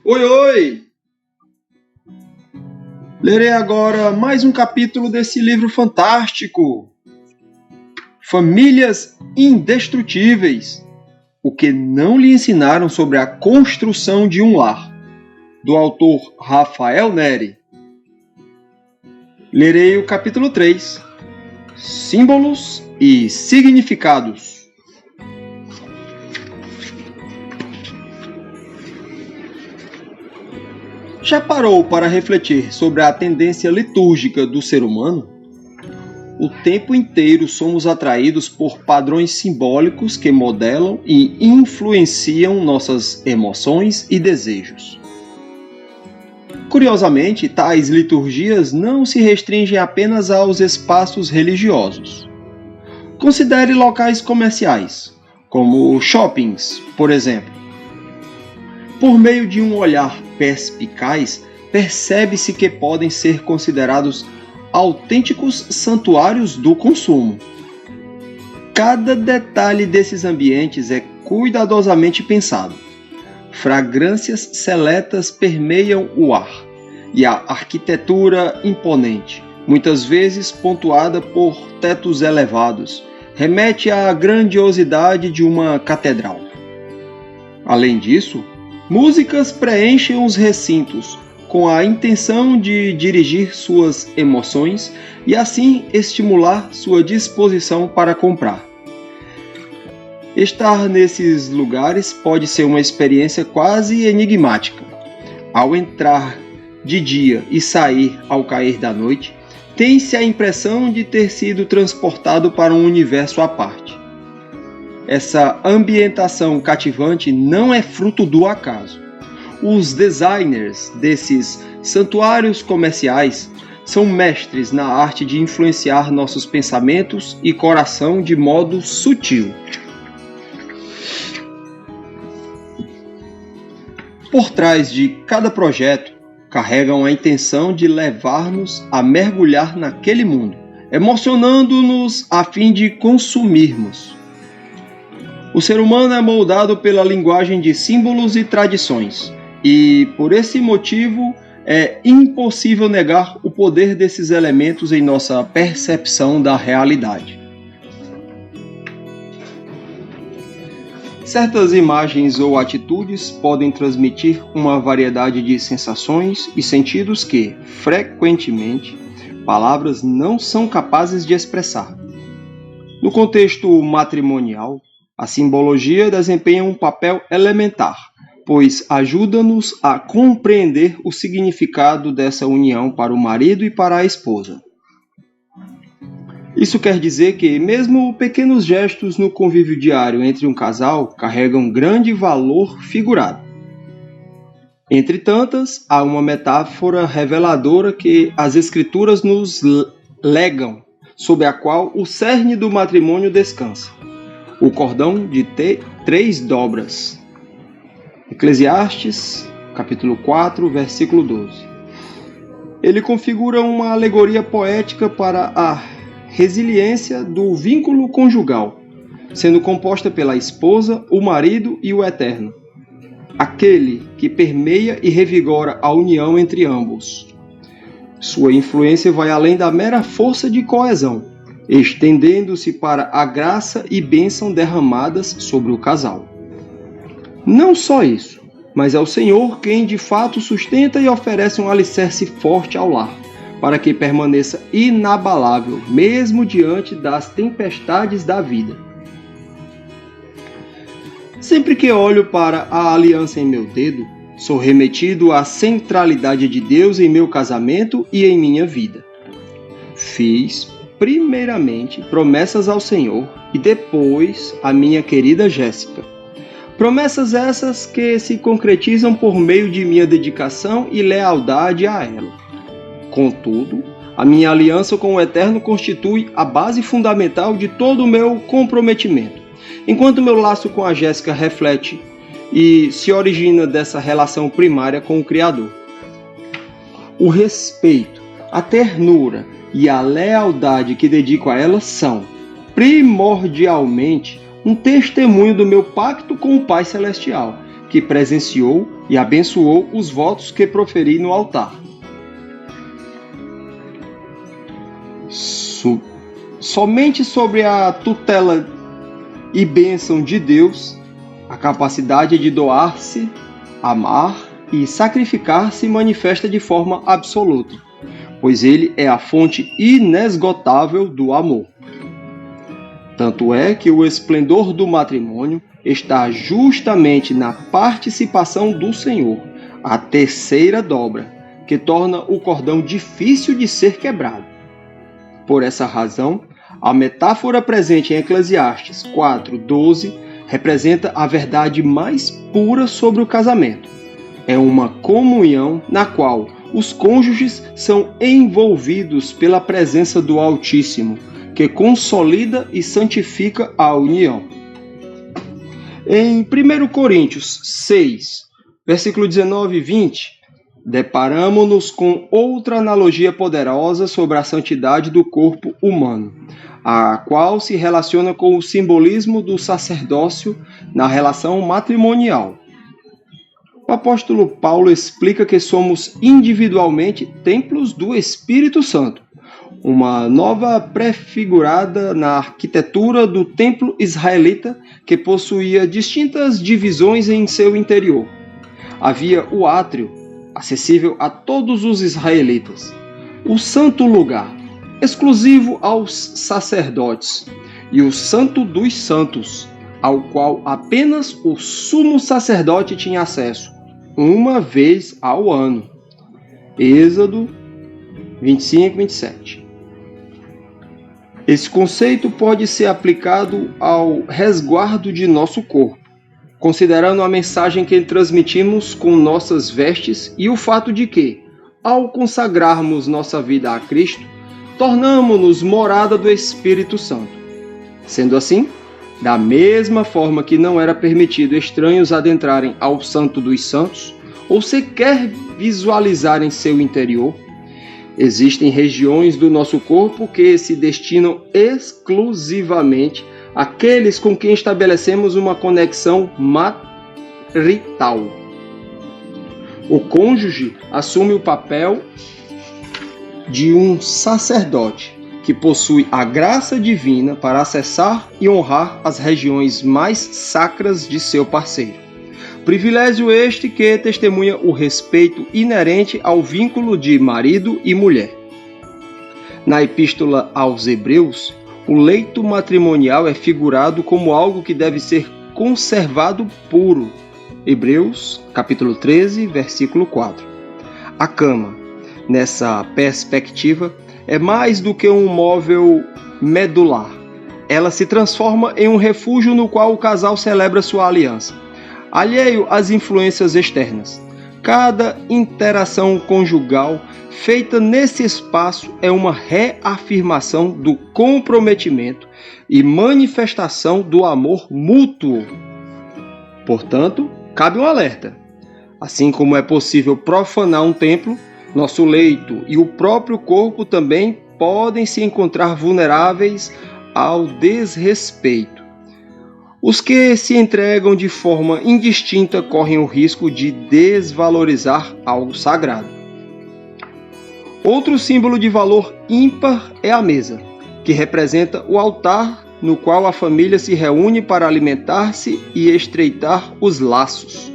Oi, oi! Lerei agora mais um capítulo desse livro fantástico. Famílias Indestrutíveis. O que não lhe ensinaram sobre a construção de um lar, do autor Rafael Neri. Lerei o capítulo 3. Símbolos e significados. Já parou para refletir sobre a tendência litúrgica do ser humano? O tempo inteiro somos atraídos por padrões simbólicos que modelam e influenciam nossas emoções e desejos. Curiosamente, tais liturgias não se restringem apenas aos espaços religiosos. Considere locais comerciais, como shoppings, por exemplo. Por meio de um olhar perspicaz, percebe-se que podem ser considerados autênticos santuários do consumo. Cada detalhe desses ambientes é cuidadosamente pensado. Fragrâncias seletas permeiam o ar, e a arquitetura imponente, muitas vezes pontuada por tetos elevados, remete à grandiosidade de uma catedral. Além disso, músicas preenchem os recintos com a intenção de dirigir suas emoções e assim estimular sua disposição para comprar. Estar nesses lugares pode ser uma experiência quase enigmática. Ao entrar de dia e sair ao cair da noite, tem-se a impressão de ter sido transportado para um universo à parte. Essa ambientação cativante não é fruto do acaso. Os designers desses santuários comerciais são mestres na arte de influenciar nossos pensamentos e coração de modo sutil. Por trás de cada projeto, carregam a intenção de levar-nos a mergulhar naquele mundo, emocionando-nos a fim de consumirmos. O ser humano é moldado pela linguagem de símbolos e tradições, e por esse motivo é impossível negar o poder desses elementos em nossa percepção da realidade. Certas imagens ou atitudes podem transmitir uma variedade de sensações e sentidos que, frequentemente, palavras não são capazes de expressar. No contexto matrimonial, a simbologia desempenha um papel elementar, pois ajuda-nos a compreender o significado dessa união para o marido e para a esposa. Isso quer dizer que, mesmo pequenos gestos no convívio diário entre um casal carregam grande valor figurado. Entre tantas, há uma metáfora reveladora que as Escrituras nos legam, sob a qual o cerne do matrimônio descansa: o cordão de 3 dobras. Eclesiastes, capítulo 4, versículo 12. Ele configura uma alegoria poética para a resiliência do vínculo conjugal, sendo composta pela esposa, o marido e o eterno, aquele que permeia e revigora a união entre ambos. Sua influência vai além da mera força de coesão, estendendo-se para a graça e bênção derramadas sobre o casal. Não só isso, mas é o Senhor quem de fato sustenta e oferece um alicerce forte ao lar, para que permaneça inabalável, mesmo diante das tempestades da vida. Sempre que olho para a aliança em meu dedo, sou remetido à centralidade de Deus em meu casamento e em minha vida. Fiz, primeiramente, promessas ao Senhor e depois à minha querida Jéssica. Promessas essas que se concretizam por meio de minha dedicação e lealdade a ela. Contudo, a minha aliança com o Eterno constitui a base fundamental de todo o meu comprometimento, enquanto meu laço com a Jéssica reflete e se origina dessa relação primária com o Criador. O respeito, a ternura e a lealdade que dedico a ela são, primordialmente, um testemunho do meu pacto com o Pai Celestial, que presenciou e abençoou os votos que proferi no altar. Somente sobre a tutela e bênção de Deus, a capacidade de doar-se, amar e sacrificar se manifesta de forma absoluta, pois ele é a fonte inesgotável do amor. Tanto é que o esplendor do matrimônio está justamente na participação do Senhor, a terceira dobra, que torna o cordão difícil de ser quebrado. Por essa razão, a metáfora presente em Eclesiastes 4:12 representa a verdade mais pura sobre o casamento. É uma comunhão na qual os cônjuges são envolvidos pela presença do Altíssimo, que consolida e santifica a união. Em 1 Coríntios 6, versículo 19 e 20, deparamo-nos com outra analogia poderosa sobre a santidade do corpo humano, a qual se relaciona com o simbolismo do sacerdócio na relação matrimonial. O apóstolo Paulo explica que somos individualmente templos do Espírito Santo, uma nova prefigurada na arquitetura do templo israelita que possuía distintas divisões em seu interior. Havia o átrio, acessível a todos os israelitas, o santo lugar, exclusivo aos sacerdotes, e o santo dos santos, ao qual apenas o sumo sacerdote tinha acesso, uma vez ao ano. Êxodo 25 e 27. Esse conceito pode ser aplicado ao resguardo de nosso corpo, considerando a mensagem que transmitimos com nossas vestes e o fato de que, ao consagrarmos nossa vida a Cristo, tornamo-nos morada do Espírito Santo. Sendo assim, da mesma forma que não era permitido estranhos adentrarem ao Santo dos Santos, ou sequer visualizarem seu interior, existem regiões do nosso corpo que se destinam exclusivamente àqueles com quem estabelecemos uma conexão marital. O cônjuge assume o papel de um sacerdote que possui a graça divina para acessar e honrar as regiões mais sacras de seu parceiro. Privilégio este que testemunha o respeito inerente ao vínculo de marido e mulher. Na Epístola aos Hebreus, o leito matrimonial é figurado como algo que deve ser conservado puro. Hebreus, capítulo 13, versículo 4. A cama, nessa perspectiva, é mais do que um móvel medular. Ela se transforma em um refúgio no qual o casal celebra sua aliança, alheio às influências externas. Cada interação conjugal feita nesse espaço é uma reafirmação do comprometimento e manifestação do amor mútuo. Portanto, cabe um alerta. Assim como é possível profanar um templo, nosso leito e o próprio corpo também podem se encontrar vulneráveis ao desrespeito. Os que se entregam de forma indistinta correm o risco de desvalorizar algo sagrado. Outro símbolo de valor ímpar é a mesa, que representa o altar no qual a família se reúne para alimentar-se e estreitar os laços.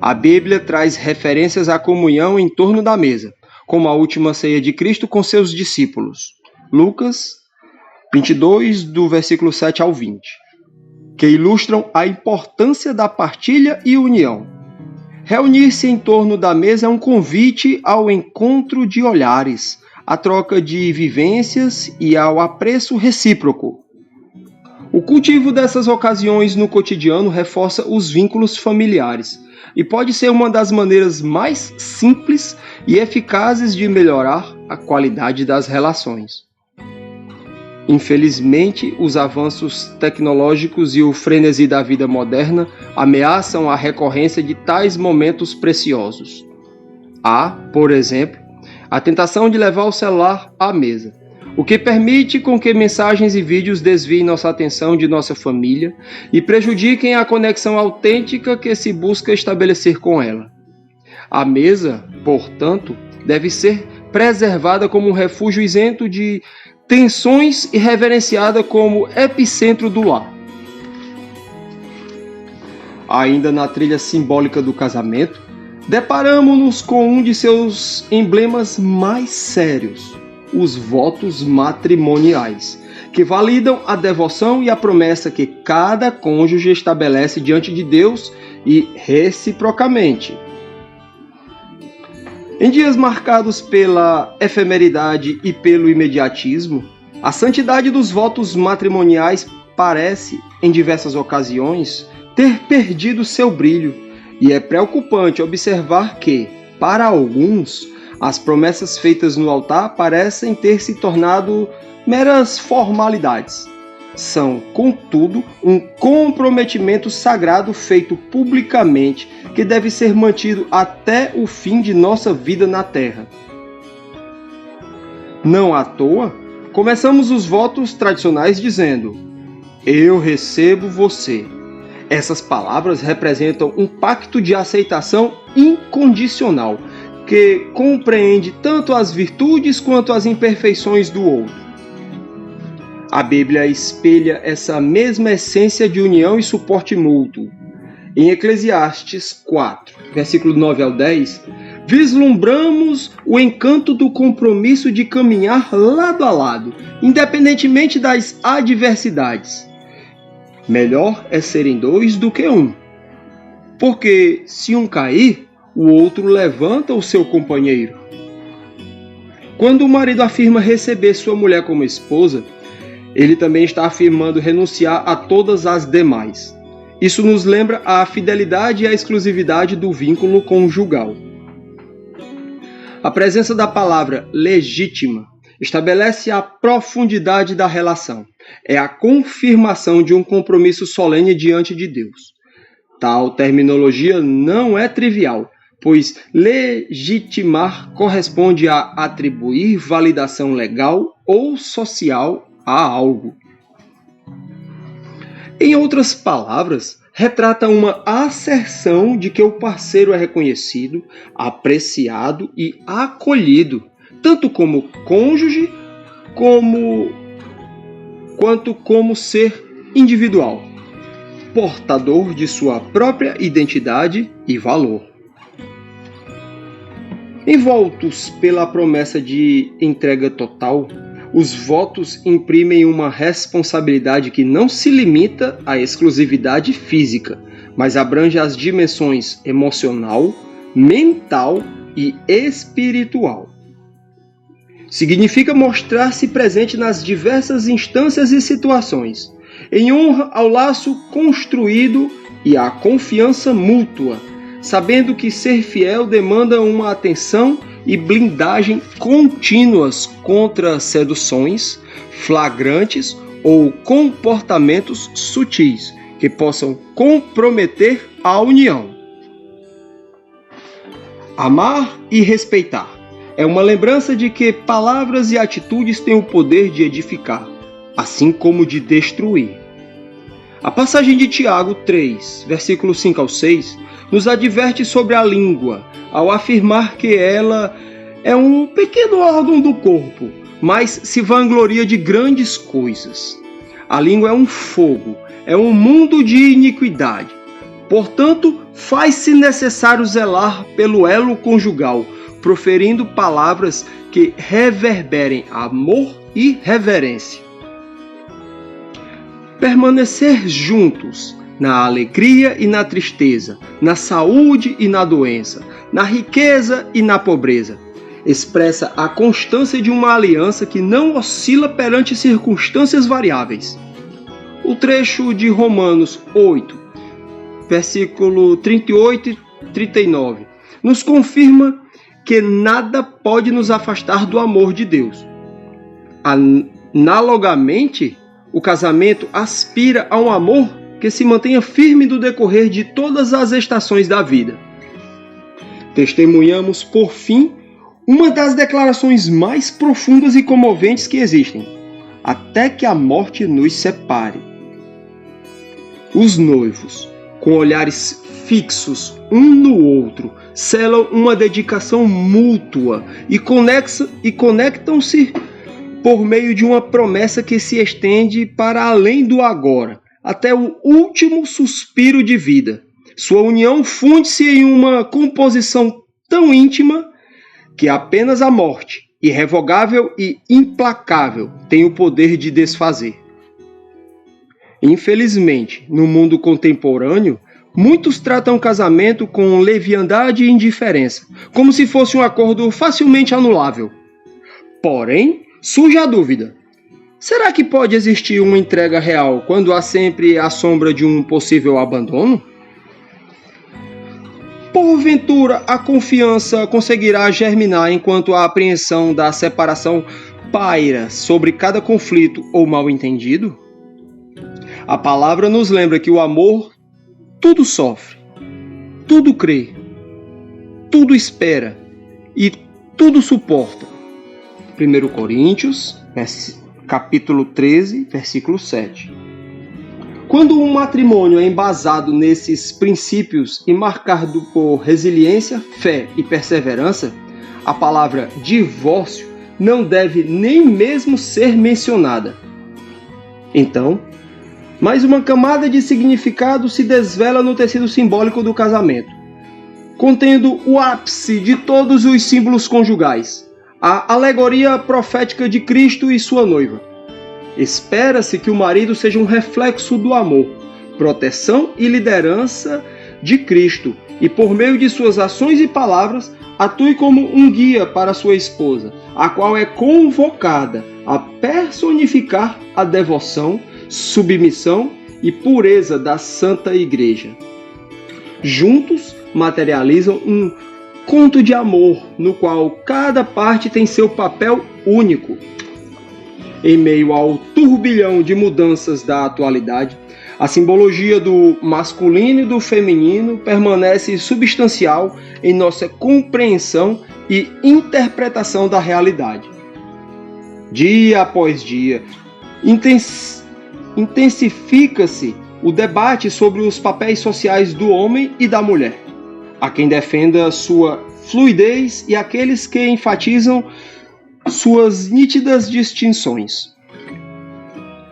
A Bíblia traz referências à comunhão em torno da mesa, como a última ceia de Cristo com seus discípulos. Lucas 22, do versículo 7 ao 20. Que ilustram a importância da partilha e união. Reunir-se em torno da mesa é um convite ao encontro de olhares, à troca de vivências e ao apreço recíproco. O cultivo dessas ocasiões no cotidiano reforça os vínculos familiares e pode ser uma das maneiras mais simples e eficazes de melhorar a qualidade das relações. Infelizmente, os avanços tecnológicos e o frenesi da vida moderna ameaçam a recorrência de tais momentos preciosos. Há, por exemplo, a tentação de levar o celular à mesa, o que permite com que mensagens e vídeos desviem nossa atenção de nossa família e prejudiquem a conexão autêntica que se busca estabelecer com ela. A mesa, portanto, deve ser preservada como um refúgio isento de tensões e reverenciada como epicentro do lar. Ainda na trilha simbólica do casamento, deparamos-nos com um de seus emblemas mais sérios, os votos matrimoniais, que validam a devoção e a promessa que cada cônjuge estabelece diante de Deus e reciprocamente. Em dias marcados pela efemeridade e pelo imediatismo, a santidade dos votos matrimoniais parece, em diversas ocasiões, ter perdido seu brilho, e é preocupante observar que, para alguns, as promessas feitas no altar parecem ter se tornado meras formalidades. São, contudo, um comprometimento sagrado feito publicamente que deve ser mantido até o fim de nossa vida na Terra. Não à toa, começamos os votos tradicionais dizendo: "Eu recebo você". Essas palavras representam um pacto de aceitação incondicional, que compreende tanto as virtudes quanto as imperfeições do outro. A Bíblia espelha essa mesma essência de união e suporte mútuo. Em Eclesiastes 4, versículo 9 ao 10, vislumbramos o encanto do compromisso de caminhar lado a lado, independentemente das adversidades. Melhor é serem dois do que um, porque se um cair, o outro levanta o seu companheiro. Quando o marido afirma receber sua mulher como esposa, ele também está afirmando renunciar a todas as demais. Isso nos lembra a fidelidade e a exclusividade do vínculo conjugal. A presença da palavra legítima estabelece a profundidade da relação. É a confirmação de um compromisso solene diante de Deus. Tal terminologia não é trivial, pois legitimar corresponde a atribuir validação legal ou social a algo. Em outras palavras, retrata uma asserção de que o parceiro é reconhecido, apreciado e acolhido, tanto como cônjuge quanto como ser individual, portador de sua própria identidade e valor. Envoltos pela promessa de entrega total, os votos imprimem uma responsabilidade que não se limita à exclusividade física, mas abrange as dimensões emocional, mental e espiritual. Significa mostrar-se presente nas diversas instâncias e situações, em honra ao laço construído e à confiança mútua, sabendo que ser fiel demanda uma atenção e blindagem contínuas contra seduções, flagrantes ou comportamentos sutis que possam comprometer a união. Amar e respeitar é uma lembrança de que palavras e atitudes têm o poder de edificar, assim como de destruir. A passagem de Tiago 3, versículos 5 ao 6, nos adverte sobre a língua, ao afirmar que ela é um pequeno órgão do corpo, mas se vangloria de grandes coisas. A língua é um fogo, é um mundo de iniquidade. Portanto, faz-se necessário zelar pelo elo conjugal, proferindo palavras que reverberem amor e reverência. Permanecer juntos na alegria e na tristeza, na saúde e na doença, na riqueza e na pobreza, expressa a constância de uma aliança que não oscila perante circunstâncias variáveis. O trecho de Romanos 8, versículo 38 e 39, nos confirma que nada pode nos afastar do amor de Deus. Analogamente, o casamento aspira a um amor que se mantenha firme no decorrer de todas as estações da vida. Testemunhamos, por fim, uma das declarações mais profundas e comoventes que existem, até que a morte nos separe. Os noivos, com olhares fixos um no outro, selam uma dedicação mútua e conectam-se por meio de uma promessa que se estende para além do agora, até o último suspiro de vida. Sua união funde-se em uma composição tão íntima que apenas a morte, irrevogável e implacável, tem o poder de desfazer. Infelizmente, no mundo contemporâneo, muitos tratam o casamento com leviandade e indiferença, como se fosse um acordo facilmente anulável. Porém, surge a dúvida: será que pode existir uma entrega real quando há sempre a sombra de um possível abandono? Porventura, a confiança conseguirá germinar enquanto a apreensão da separação paira sobre cada conflito ou mal-entendido? A palavra nos lembra que o amor tudo sofre, tudo crê, tudo espera e tudo suporta. 1 Coríntios, capítulo 13, versículo 7. Quando um matrimônio é embasado nesses princípios e marcado por resiliência, fé e perseverança, a palavra divórcio não deve nem mesmo ser mencionada. Então, mais uma camada de significado se desvela no tecido simbólico do casamento, contendo o ápice de todos os símbolos conjugais, a alegoria profética de Cristo e sua noiva. Espera-se que o marido seja um reflexo do amor, proteção e liderança de Cristo e, por meio de suas ações e palavras, atue como um guia para sua esposa, a qual é convocada a personificar a devoção, submissão e pureza da Santa Igreja. Juntos materializam um conto de amor no qual cada parte tem seu papel único. Em meio ao turbilhão de mudanças da atualidade, a simbologia do masculino e do feminino permanece substancial em nossa compreensão e interpretação da realidade. Dia após dia, intensifica-se o debate sobre os papéis sociais do homem e da mulher. Há quem defenda sua fluidez e aqueles que enfatizam suas nítidas distinções.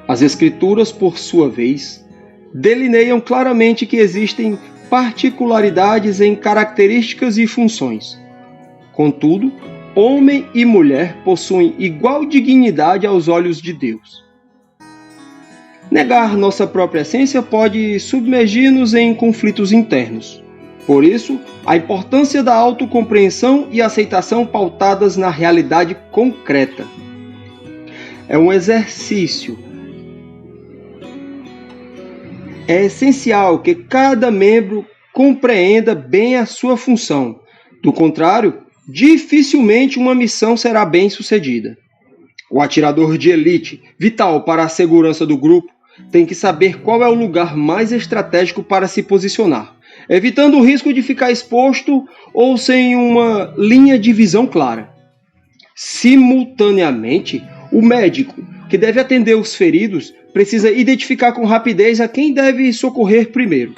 As Escrituras, por sua vez, delineiam claramente que existem particularidades em características e funções. Contudo, homem e mulher possuem igual dignidade aos olhos de Deus. Negar nossa própria essência pode submergir-nos em conflitos internos. Por isso, a importância da autocompreensão e aceitação pautadas na realidade concreta. É um exercício. É essencial que cada membro compreenda bem a sua função. Do contrário, dificilmente uma missão será bem sucedida. O atirador de elite, vital para a segurança do grupo, tem que saber qual é o lugar mais estratégico para se posicionar, evitando o risco de ficar exposto ou sem uma linha de visão clara. Simultaneamente, o médico, que deve atender os feridos, precisa identificar com rapidez a quem deve socorrer primeiro.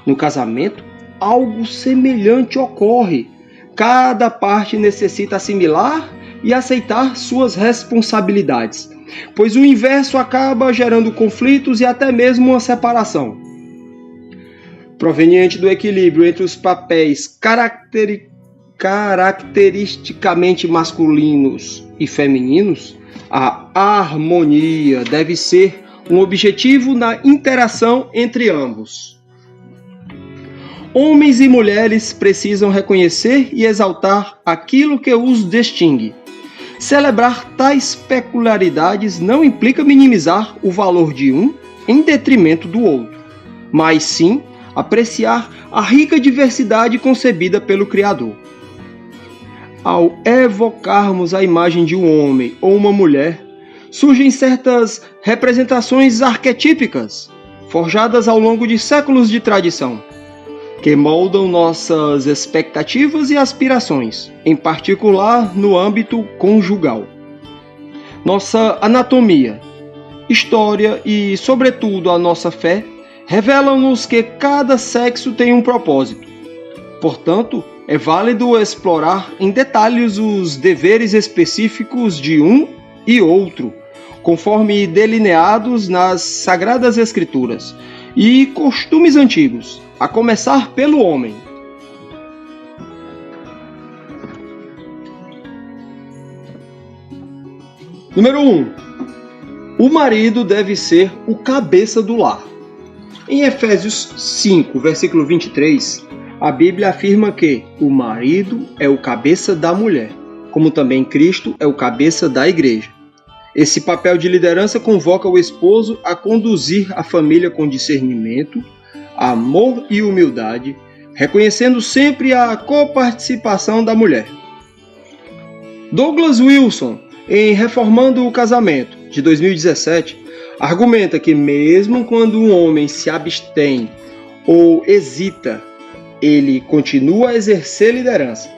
No casamento, algo semelhante ocorre. Cada parte necessita assimilar e aceitar suas responsabilidades, pois o inverso acaba gerando conflitos e até mesmo uma separação. Proveniente do equilíbrio entre os papéis caracteristicamente masculinos e femininos, a harmonia deve ser um objetivo na interação entre ambos. Homens e mulheres precisam reconhecer e exaltar aquilo que os distingue. Celebrar tais peculiaridades não implica minimizar o valor de um em detrimento do outro, mas sim apreciar a rica diversidade concebida pelo Criador. Ao evocarmos a imagem de um homem ou uma mulher, surgem certas representações arquetípicas, forjadas ao longo de séculos de tradição. que moldam nossas expectativas e aspirações, em particular no âmbito conjugal. Nossa anatomia, história e, sobretudo, a nossa fé revelam-nos que cada sexo tem um propósito. Portanto, é válido explorar em detalhes os deveres específicos de um e outro, conforme delineados nas Sagradas Escrituras, e costumes antigos, a começar pelo homem. Número 1. O marido deve ser o cabeça do lar. Em Efésios 5, versículo 23, a Bíblia afirma que o marido é o cabeça da mulher, como também Cristo é o cabeça da igreja. Esse papel de liderança convoca o esposo a conduzir a família com discernimento, amor e humildade, reconhecendo sempre a coparticipação da mulher. Douglas Wilson, em Reformando o Casamento, de 2017, argumenta que mesmo quando um homem se abstém ou hesita, ele continua a exercer liderança,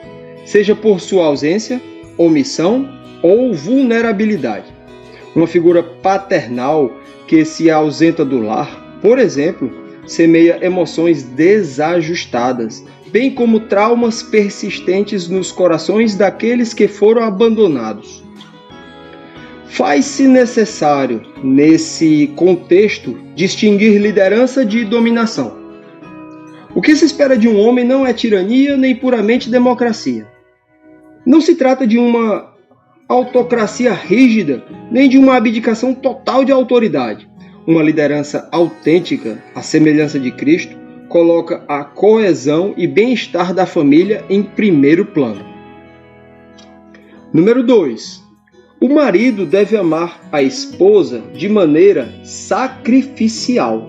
seja por sua ausência, omissão ou vulnerabilidade. Uma figura paternal que se ausenta do lar, por exemplo, semeia emoções desajustadas, bem como traumas persistentes nos corações daqueles que foram abandonados. Faz-se necessário, nesse contexto, distinguir liderança de dominação. O que se espera de um homem não é tirania nem puramente democracia. Não se trata de uma autocracia rígida, nem de uma abdicação total de autoridade. Uma liderança autêntica, à semelhança de Cristo, coloca a coesão e bem-estar da família em primeiro plano. Número 2. O marido deve amar a esposa de maneira sacrificial.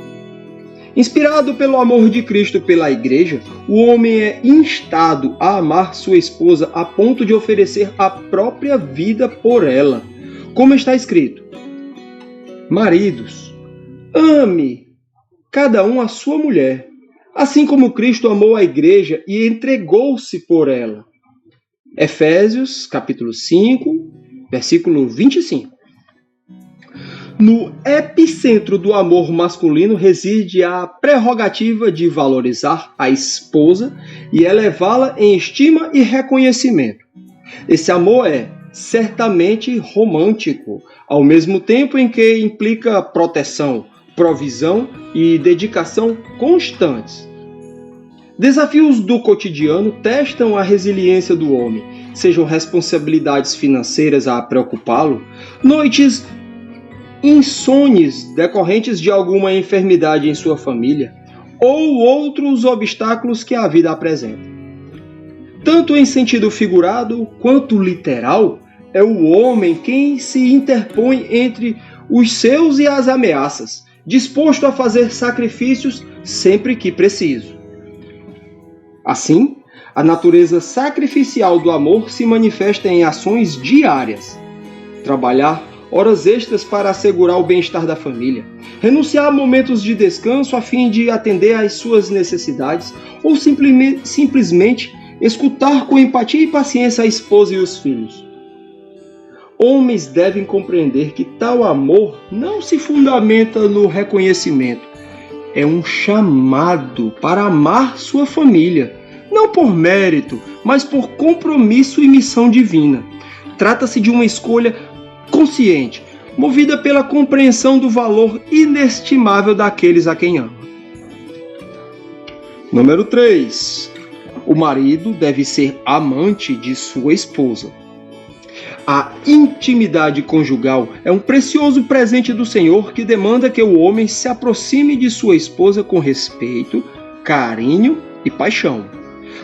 Inspirado pelo amor de Cristo pela igreja, o homem é instado a amar sua esposa a ponto de oferecer a própria vida por ela. Como está escrito: maridos, ame cada um a sua mulher, assim como Cristo amou a igreja e entregou-se por ela. Efésios, capítulo 5, versículo 25. No epicentro do amor masculino reside a prerrogativa de valorizar a esposa e elevá-la em estima e reconhecimento. Esse amor é certamente romântico, ao mesmo tempo em que implica proteção, provisão e dedicação constantes. Desafios do cotidiano testam a resiliência do homem, sejam responsabilidades financeiras a preocupá-lo, noites insones decorrentes de alguma enfermidade em sua família ou outros obstáculos que a vida apresenta. Tanto em sentido figurado quanto literal, é o homem quem se interpõe entre os seus e as ameaças, disposto a fazer sacrifícios sempre que preciso. Assim, a natureza sacrificial do amor se manifesta em ações diárias. Trabalhar horas extras para assegurar o bem-estar da família, renunciar a momentos de descanso a fim de atender às suas necessidades ou simplesmente escutar com empatia e paciência a esposa e os filhos. Homens devem compreender que tal amor não se fundamenta no reconhecimento. É um chamado para amar sua família, não por mérito, mas por compromisso e missão divina. Trata-se de uma escolha consciente, movida pela compreensão do valor inestimável daqueles a quem ama. Número 3. O marido deve ser amante de sua esposa. A intimidade conjugal é um precioso presente do Senhor que demanda que o homem se aproxime de sua esposa com respeito, carinho e paixão.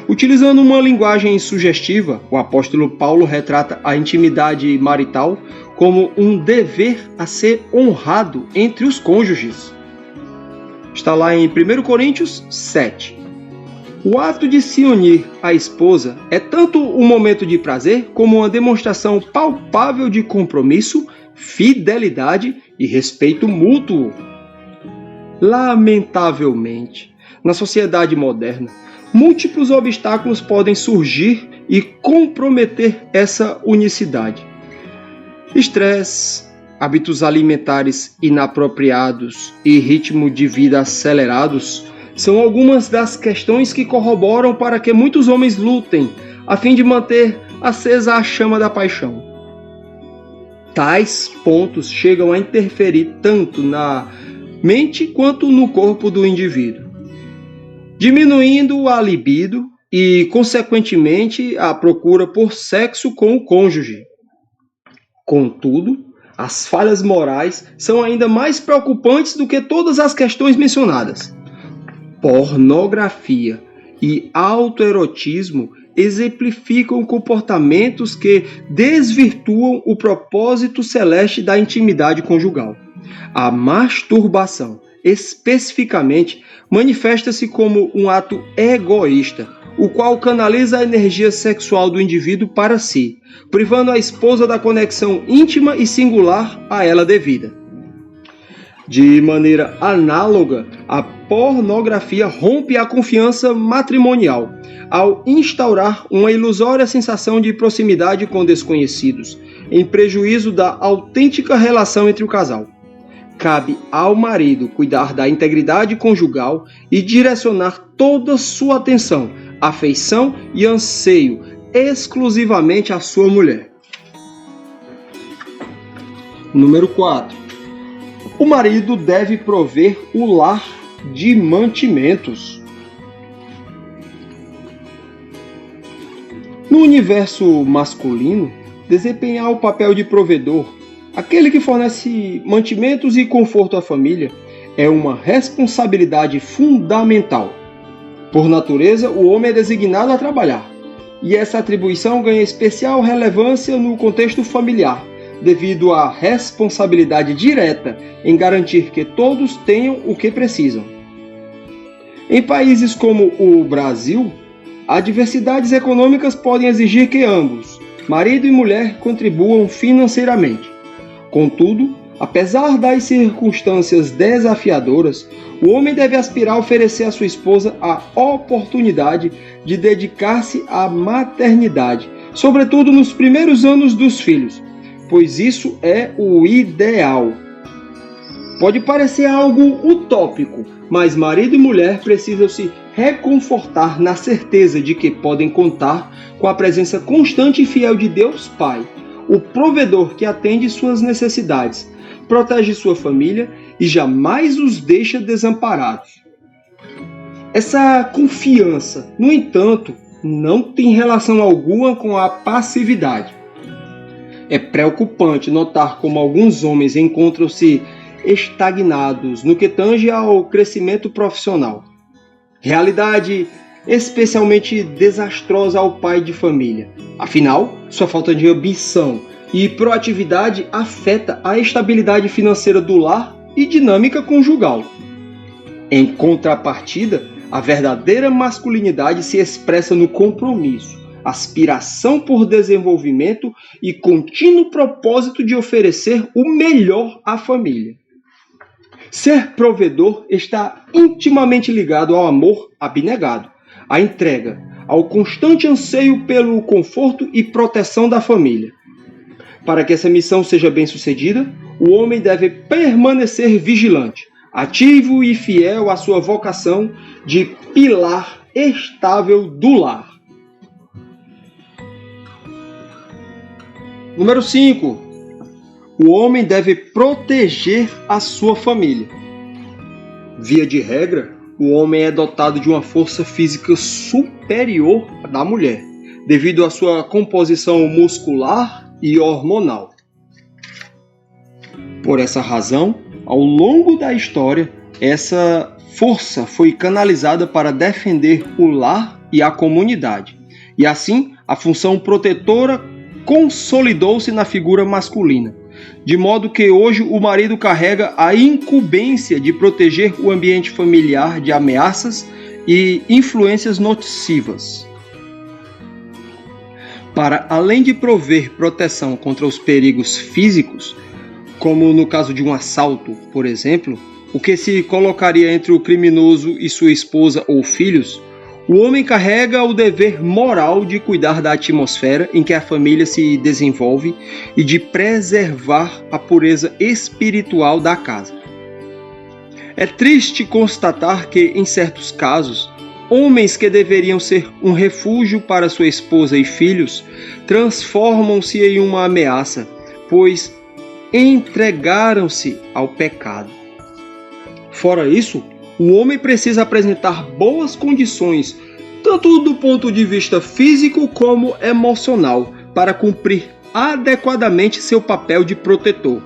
Utilizando uma linguagem sugestiva, o apóstolo Paulo retrata a intimidade marital como um dever a ser honrado entre os cônjuges. Está lá em 1 Coríntios 7. O ato de se unir à esposa é tanto um momento de prazer como uma demonstração palpável de compromisso, fidelidade e respeito mútuo. Lamentavelmente, na sociedade moderna, múltiplos obstáculos podem surgir e comprometer essa unicidade. Estresse, hábitos alimentares inapropriados e ritmo de vida acelerados são algumas das questões que corroboram para que muitos homens lutem a fim de manter acesa a chama da paixão. Tais pontos chegam a interferir tanto na mente quanto no corpo do indivíduo, diminuindo a libido e, consequentemente, a procura por sexo com o cônjuge. Contudo, as falhas morais são ainda mais preocupantes do que todas as questões mencionadas. Pornografia e autoerotismo exemplificam comportamentos que desvirtuam o propósito celeste da intimidade conjugal. A masturbação, especificamente, manifesta-se como um ato egoísta, o qual canaliza a energia sexual do indivíduo para si, privando a esposa da conexão íntima e singular a ela devida. De maneira análoga, a pornografia rompe a confiança matrimonial, ao instaurar uma ilusória sensação de proximidade com desconhecidos, em prejuízo da autêntica relação entre o casal. Cabe ao marido cuidar da integridade conjugal e direcionar toda sua atenção, afeição e anseio exclusivamente à sua mulher. Número 4. O marido deve prover o lar de mantimentos. No universo masculino, desempenhar o papel de provedor, aquele que fornece mantimentos e conforto à família, é uma responsabilidade fundamental. Por natureza, o homem é designado a trabalhar, e essa atribuição ganha especial relevância no contexto familiar, devido à responsabilidade direta em garantir que todos tenham o que precisam. Em países como o Brasil, adversidades econômicas podem exigir que ambos, marido e mulher, contribuam financeiramente. Contudo, apesar das circunstâncias desafiadoras, o homem deve aspirar a oferecer à sua esposa a oportunidade de dedicar-se à maternidade, sobretudo nos primeiros anos dos filhos, pois isso é o ideal. Pode parecer algo utópico, mas marido e mulher precisam se reconfortar na certeza de que podem contar com a presença constante e fiel de Deus Pai, o provedor que atende suas necessidades, protege sua família e jamais os deixa desamparados. Essa confiança, no entanto, não tem relação alguma com a passividade. É preocupante notar como alguns homens encontram-se estagnados no que tange ao crescimento profissional. Realidade especialmente desastrosa ao pai de família. Afinal, sua falta de ambição e proatividade afeta a estabilidade financeira do lar e dinâmica conjugal. Em contrapartida, a verdadeira masculinidade se expressa no compromisso, aspiração por desenvolvimento e contínuo propósito de oferecer o melhor à família. Ser provedor está intimamente ligado ao amor abnegado, à entrega, ao constante anseio pelo conforto e proteção da família. Para que essa missão seja bem-sucedida, o homem deve permanecer vigilante, ativo e fiel à sua vocação de pilar estável do lar. Número 5. O homem deve proteger a sua família. Via de regra, o homem é dotado de uma força física superior à da mulher, devido à sua composição muscular e hormonal. Por essa razão, ao longo da história, essa força foi canalizada para defender o lar e a comunidade, e assim a função protetora consolidou-se na figura masculina, de modo que hoje o marido carrega a incumbência de proteger o ambiente familiar de ameaças e influências nocivas. Para além de prover proteção contra os perigos físicos, como no caso de um assalto, por exemplo, o que se colocaria entre o criminoso e sua esposa ou filhos, o homem carrega o dever moral de cuidar da atmosfera em que a família se desenvolve e de preservar a pureza espiritual da casa. É triste constatar que, em certos casos, homens que deveriam ser um refúgio para sua esposa e filhos transformam-se em uma ameaça, pois entregaram-se ao pecado. Fora isso, o homem precisa apresentar boas condições, tanto do ponto de vista físico como emocional, para cumprir adequadamente seu papel de protetor.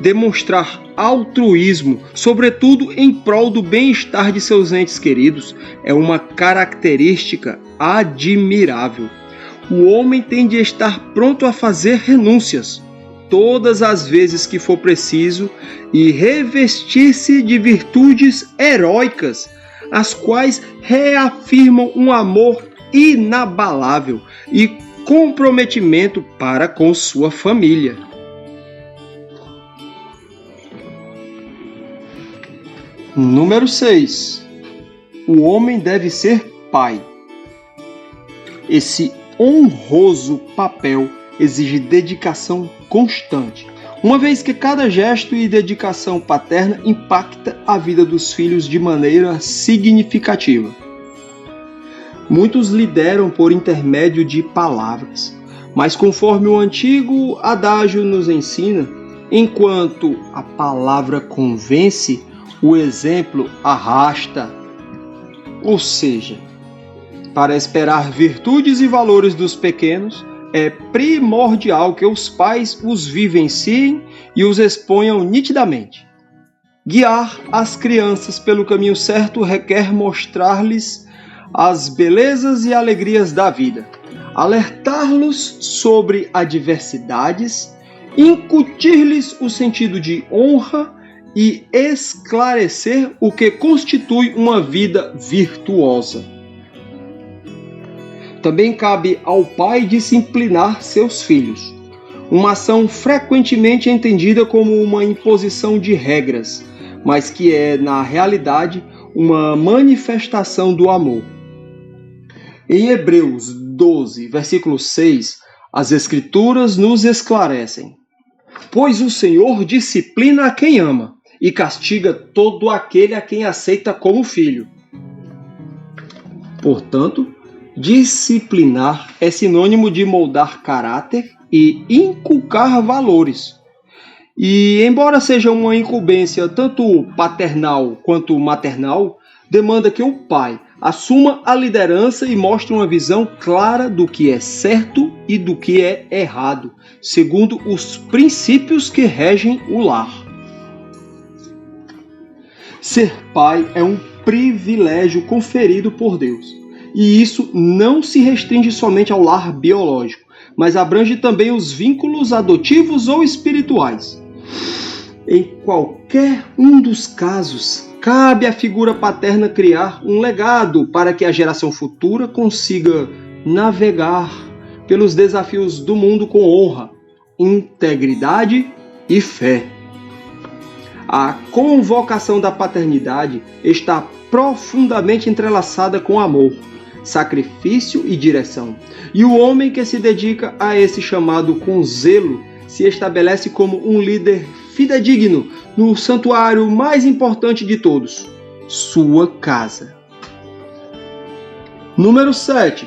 Demonstrar altruísmo, sobretudo em prol do bem-estar de seus entes queridos, é uma característica admirável. O homem tem de estar pronto a fazer renúncias, todas as vezes que for preciso, e revestir-se de virtudes heróicas, as quais reafirmam um amor inabalável e comprometimento para com sua família. Número 6. O homem deve ser pai. Esse honroso papel exige dedicação constante, uma vez que cada gesto e dedicação paterna impacta a vida dos filhos de maneira significativa. Muitos lideram por intermédio de palavras, mas conforme o antigo adágio nos ensina, enquanto a palavra convence, o exemplo arrasta. Ou seja, para esperar virtudes e valores dos pequenos, é primordial que os pais os vivenciem e os exponham nitidamente. Guiar as crianças pelo caminho certo requer mostrar-lhes as belezas e alegrias da vida, alertar-los sobre adversidades, incutir-lhes o sentido de honra e esclarecer o que constitui uma vida virtuosa. Também cabe ao pai disciplinar seus filhos, uma ação frequentemente entendida como uma imposição de regras, mas que é, na realidade, uma manifestação do amor. Em Hebreus 12, versículo 6, as Escrituras nos esclarecem: pois o Senhor disciplina a quem ama e castiga todo aquele a quem aceita como filho. Portanto, disciplinar é sinônimo de moldar caráter e inculcar valores. E, embora seja uma incumbência tanto paternal quanto maternal, demanda que o pai assuma a liderança e mostre uma visão clara do que é certo e do que é errado, segundo os princípios que regem o lar. Ser pai é um privilégio conferido por Deus, e isso não se restringe somente ao lar biológico, mas abrange também os vínculos adotivos ou espirituais. Em qualquer um dos casos, cabe à figura paterna criar um legado para que a geração futura consiga navegar pelos desafios do mundo com honra, integridade e fé. A convocação da paternidade está profundamente entrelaçada com amor, sacrifício e direção. E o homem que se dedica a esse chamado com zelo se estabelece como um líder fidedigno no santuário mais importante de todos, sua casa. Número 7.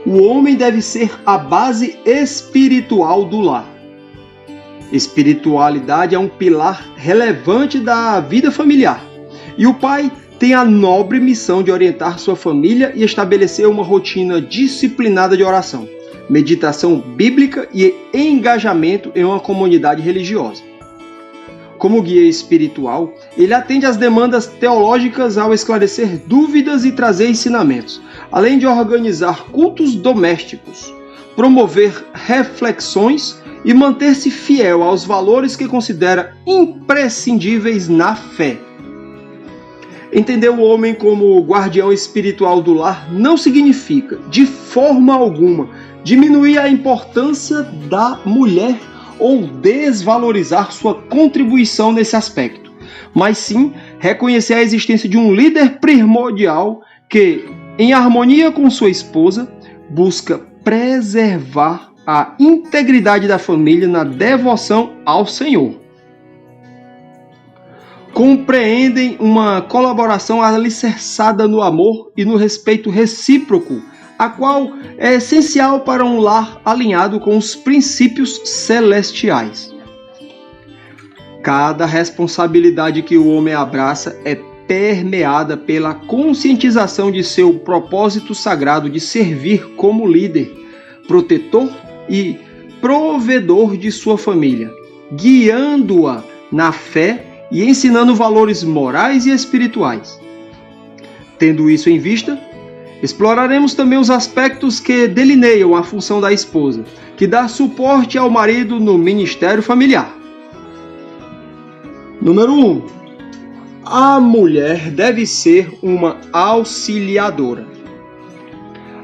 O homem deve ser a base espiritual do lar. Espiritualidade é um pilar relevante da vida familiar, e o pai tem a nobre missão de orientar sua família e estabelecer uma rotina disciplinada de oração, meditação bíblica e engajamento em uma comunidade religiosa. Como guia espiritual, ele atende às demandas teológicas ao esclarecer dúvidas e trazer ensinamentos, além de organizar cultos domésticos, promover reflexões e manter-se fiel aos valores que considera imprescindíveis na fé. Entender o homem como guardião espiritual do lar não significa, de forma alguma, diminuir a importância da mulher ou desvalorizar sua contribuição nesse aspecto, mas sim reconhecer a existência de um líder primordial que, em harmonia com sua esposa, busca preservar a integridade da família na devoção ao Senhor. Compreendem uma colaboração alicerçada no amor e no respeito recíproco, a qual é essencial para um lar alinhado com os princípios celestiais. Cada responsabilidade que o homem abraça é permeada pela conscientização de seu propósito sagrado de servir como líder, protetor e provedor de sua família, guiando-a na fé e ensinando valores morais e espirituais. Tendo isso em vista, exploraremos também os aspectos que delineiam a função da esposa, que dá suporte ao marido no ministério familiar. Número 1. A mulher deve ser uma auxiliadora.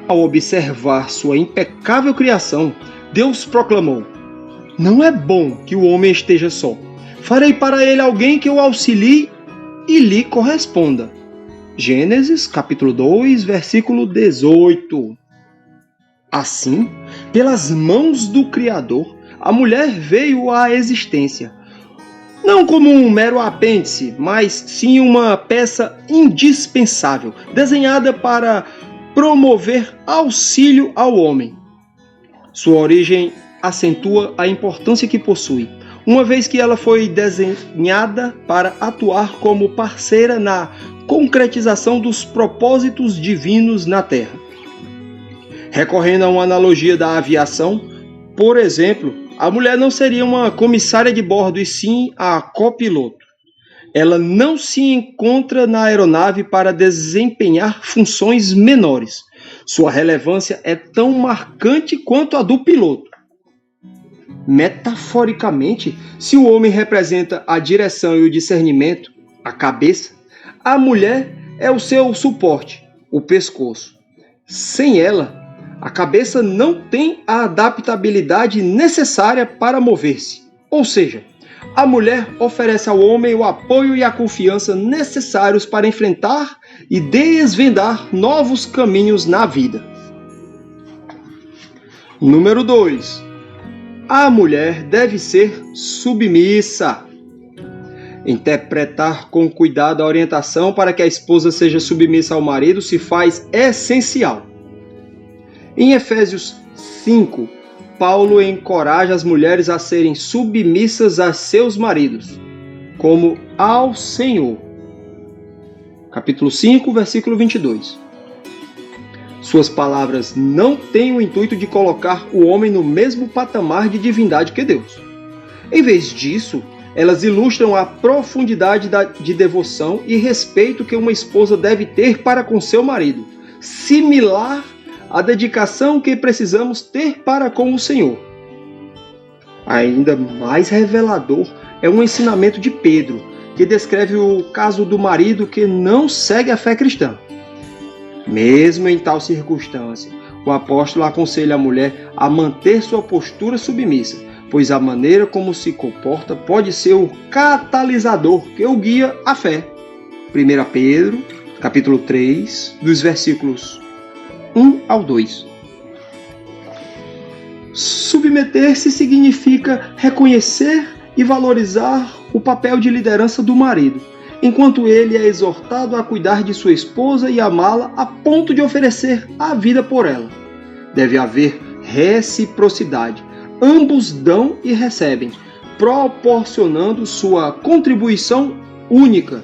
Ao observar sua impecável criação, Deus proclamou: "Não é bom que o homem esteja só. Farei para ele alguém que o auxilie e lhe corresponda." Gênesis, capítulo 2, versículo 18. Assim, pelas mãos do Criador, a mulher veio à existência, não como um mero apêndice, mas sim uma peça indispensável, desenhada para promover auxílio ao homem. Sua origem acentua a importância que possui, uma vez que ela foi desenhada para atuar como parceira na concretização dos propósitos divinos na Terra. Recorrendo a uma analogia da aviação, por exemplo, a mulher não seria uma comissária de bordo, e sim a copiloto. Ela não se encontra na aeronave para desempenhar funções menores. Sua relevância é tão marcante quanto a do piloto. Metaforicamente, se o homem representa a direção e o discernimento, a cabeça, a mulher é o seu suporte, o pescoço. Sem ela, a cabeça não tem a adaptabilidade necessária para mover-se. Ou seja, a mulher oferece ao homem o apoio e a confiança necessários para enfrentar e desvendar novos caminhos na vida. Número 2. A mulher deve ser submissa. Interpretar com cuidado a orientação para que a esposa seja submissa ao marido se faz essencial. Em Efésios 5, Paulo encoraja as mulheres a serem submissas a seus maridos, como ao Senhor. Capítulo 5, versículo 22. Suas palavras não têm o intuito de colocar o homem no mesmo patamar de divindade que Deus. Em vez disso, elas ilustram a profundidade de devoção e respeito que uma esposa deve ter para com seu marido, similar à dedicação que precisamos ter para com o Senhor. Ainda mais revelador é um ensinamento de Pedro, que descreve o caso do marido que não segue a fé cristã. Mesmo em tal circunstância, o apóstolo aconselha a mulher a manter sua postura submissa, pois a maneira como se comporta pode ser o catalisador que o guia à fé. 1 Pedro, capítulo 3, dos versículos 1 ao 2. Submeter-se significa reconhecer e valorizar o papel de liderança do marido, enquanto ele é exortado a cuidar de sua esposa e amá-la a ponto de oferecer a vida por ela. Deve haver reciprocidade. Ambos dão e recebem, proporcionando sua contribuição única.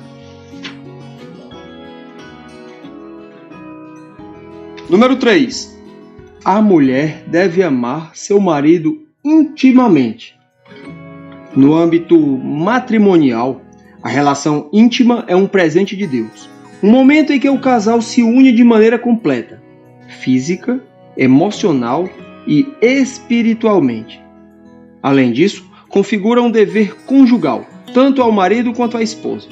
Número 3. A mulher deve amar seu marido intimamente. No âmbito matrimonial, a relação íntima é um presente de Deus. Um momento em que o casal se une de maneira completa, física, emocional e espiritualmente. Além disso, configura um dever conjugal, tanto ao marido quanto à esposa.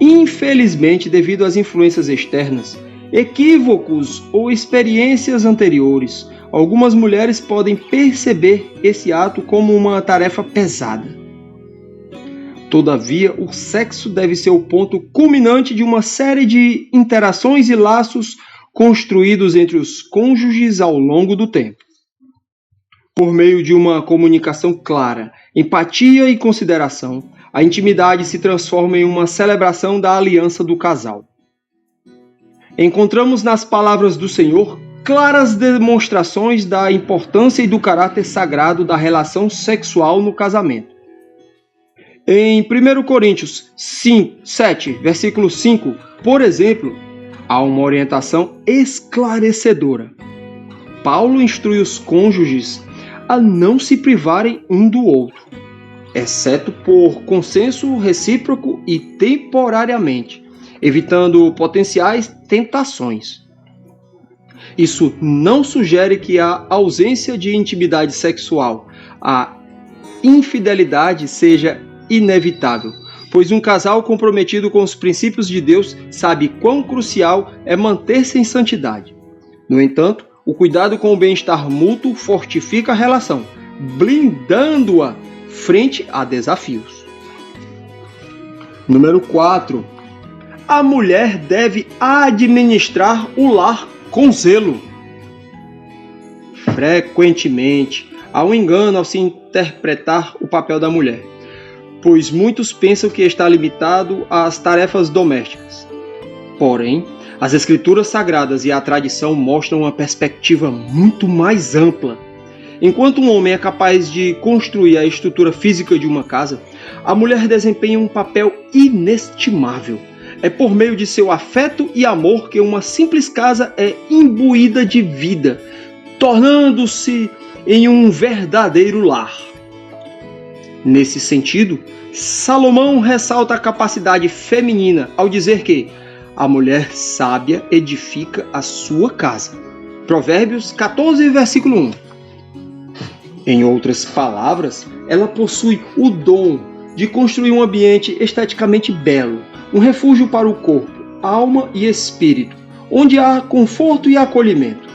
Infelizmente, devido às influências externas, equívocos ou experiências anteriores, algumas mulheres podem perceber esse ato como uma tarefa pesada. Todavia, o sexo deve ser o ponto culminante de uma série de interações e laços construídos entre os cônjuges ao longo do tempo. Por meio de uma comunicação clara, empatia e consideração, a intimidade se transforma em uma celebração da aliança do casal. Encontramos nas palavras do Senhor claras demonstrações da importância e do caráter sagrado da relação sexual no casamento. Em 1 Coríntios 7, versículo 5, por exemplo, há uma orientação esclarecedora. Paulo instrui os cônjuges a não se privarem um do outro, exceto por consenso recíproco e temporariamente, evitando potenciais tentações. Isso não sugere que a ausência de intimidade sexual, a infidelidade seja inevitável, pois um casal comprometido com os princípios de Deus sabe quão crucial é manter-se em santidade. No entanto, o cuidado com o bem-estar mútuo fortifica a relação, blindando-a frente a desafios. Número 4. A mulher deve administrar o lar com zelo. Frequentemente, há um engano ao se interpretar o papel da mulher, pois muitos pensam que está limitado às tarefas domésticas. Porém, as Escrituras Sagradas e a tradição mostram uma perspectiva muito mais ampla. Enquanto um homem é capaz de construir a estrutura física de uma casa, a mulher desempenha um papel inestimável. É por meio de seu afeto e amor que uma simples casa é imbuída de vida, tornando-se em um verdadeiro lar. Nesse sentido, Salomão ressalta a capacidade feminina ao dizer que a mulher sábia edifica a sua casa. Provérbios 14, versículo 1. Em outras palavras, ela possui o dom de construir um ambiente esteticamente belo, um refúgio para o corpo, alma e espírito, onde há conforto e acolhimento.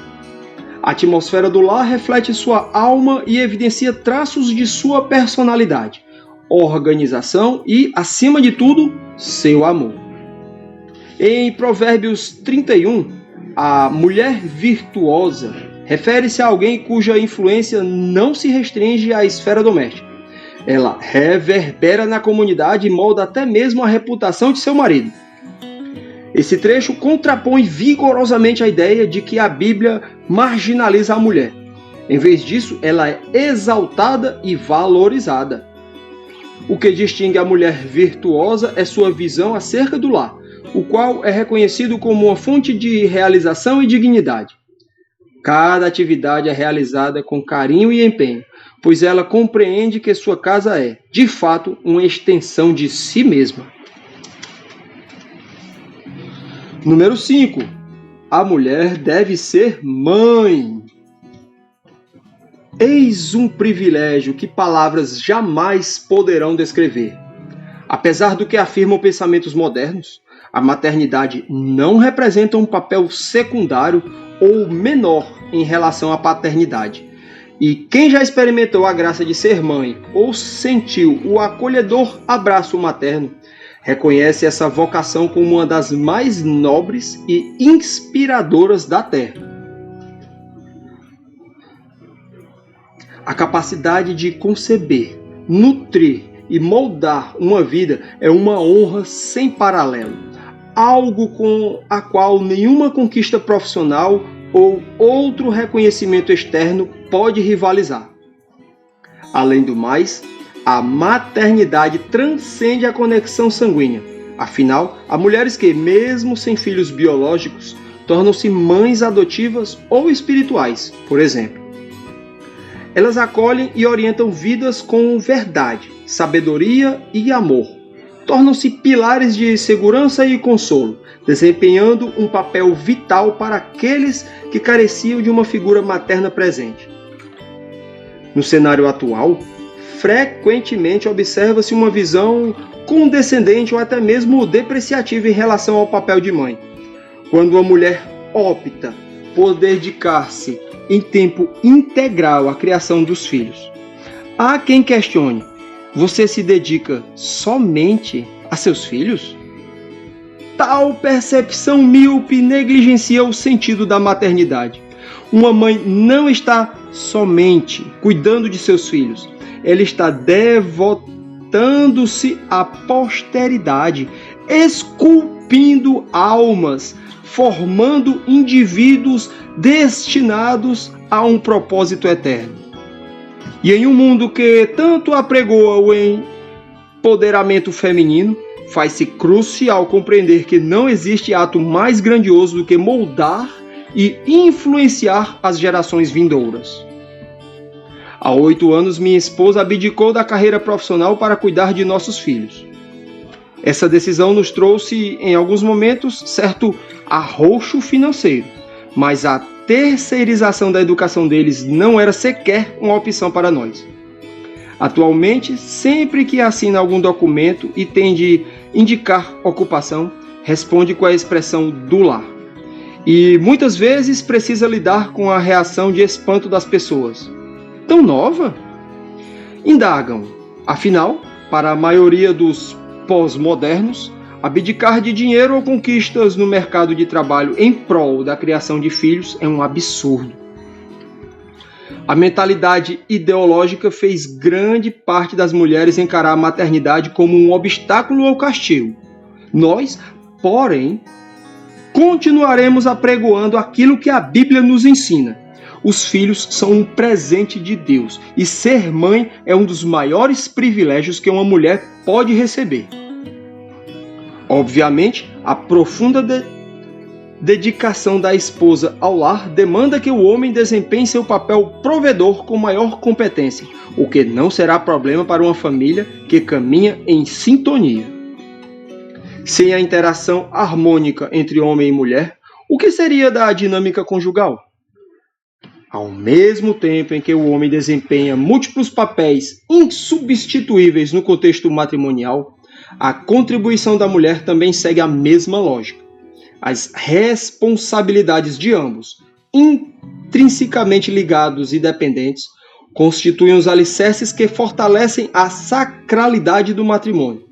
A atmosfera do lar reflete sua alma e evidencia traços de sua personalidade, organização e, acima de tudo, seu amor. Em Provérbios 31, a mulher virtuosa refere-se a alguém cuja influência não se restringe à esfera doméstica. Ela reverbera na comunidade e molda até mesmo a reputação de seu marido. Esse trecho contrapõe vigorosamente a ideia de que a Bíblia marginaliza a mulher. Em vez disso, ela é exaltada e valorizada. O que distingue a mulher virtuosa é sua visão acerca do lar, o qual é reconhecido como uma fonte de realização e dignidade. Cada atividade é realizada com carinho e empenho, pois ela compreende que sua casa é, de fato, uma extensão de si mesma. Número 5. A mulher deve ser mãe. Eis um privilégio que palavras jamais poderão descrever. Apesar do que afirmam pensamentos modernos, a maternidade não representa um papel secundário ou menor em relação à paternidade. E quem já experimentou a graça de ser mãe ou sentiu o acolhedor abraço materno, reconhece essa vocação como uma das mais nobres e inspiradoras da Terra. A capacidade de conceber, nutrir e moldar uma vida é uma honra sem paralelo, algo com a qual nenhuma conquista profissional ou outro reconhecimento externo pode rivalizar. Além do mais, a maternidade transcende a conexão sanguínea. Afinal, há mulheres que, mesmo sem filhos biológicos, tornam-se mães adotivas ou espirituais, por exemplo. Elas acolhem e orientam vidas com verdade, sabedoria e amor. Tornam-se pilares de segurança e consolo, desempenhando um papel vital para aqueles que careciam de uma figura materna presente. No cenário atual, frequentemente observa-se uma visão condescendente ou até mesmo depreciativa em relação ao papel de mãe. Quando a mulher opta por dedicar-se em tempo integral à criação dos filhos. Há quem questione: Você se dedica somente a seus filhos? Tal percepção míope negligencia o sentido da maternidade. Uma mãe não está somente cuidando de seus filhos, ela está devotando-se à posteridade, esculpindo almas, formando indivíduos destinados a um propósito eterno. E em um mundo que tanto apregoa o empoderamento feminino, faz-se crucial compreender que não existe ato mais grandioso do que moldar e influenciar as gerações vindouras. Há 8 anos, minha esposa abdicou da carreira profissional para cuidar de nossos filhos. Essa decisão nos trouxe, em alguns momentos, certo arroxo financeiro, mas a terceirização da educação deles não era sequer uma opção para nós. Atualmente, sempre que assina algum documento e tem de indicar ocupação, responde com a expressão do lar. E muitas vezes precisa lidar com a reação de espanto das pessoas. Tão nova? Indagam. Afinal, para a maioria dos pós-modernos, abdicar de dinheiro ou conquistas no mercado de trabalho em prol da criação de filhos é um absurdo. A mentalidade ideológica fez grande parte das mulheres encarar a maternidade como um obstáculo ou castigo. Nós, porém, continuaremos apregoando aquilo que a Bíblia nos ensina. Os filhos são um presente de Deus e ser mãe é um dos maiores privilégios que uma mulher pode receber. Obviamente, a profunda dedicação da esposa ao lar demanda que o homem desempenhe seu papel provedor com maior competência, o que não será problema para uma família que caminha em sintonia. Sem a interação harmônica entre homem e mulher, o que seria da dinâmica conjugal? Ao mesmo tempo em que o homem desempenha múltiplos papéis insubstituíveis no contexto matrimonial, a contribuição da mulher também segue a mesma lógica. As responsabilidades de ambos, intrinsecamente ligados e dependentes, constituem os alicerces que fortalecem a sacralidade do matrimônio.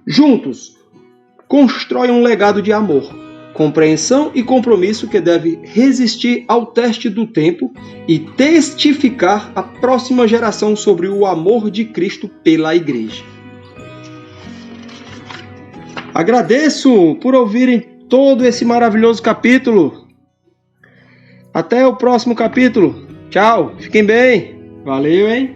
Juntos, constroem um legado de amor, compreensão e compromisso que deve resistir ao teste do tempo e testificar à próxima geração sobre o amor de Cristo pela Igreja. Agradeço por ouvirem todo esse maravilhoso capítulo. Até o próximo capítulo. Tchau, fiquem bem. Valeu, hein?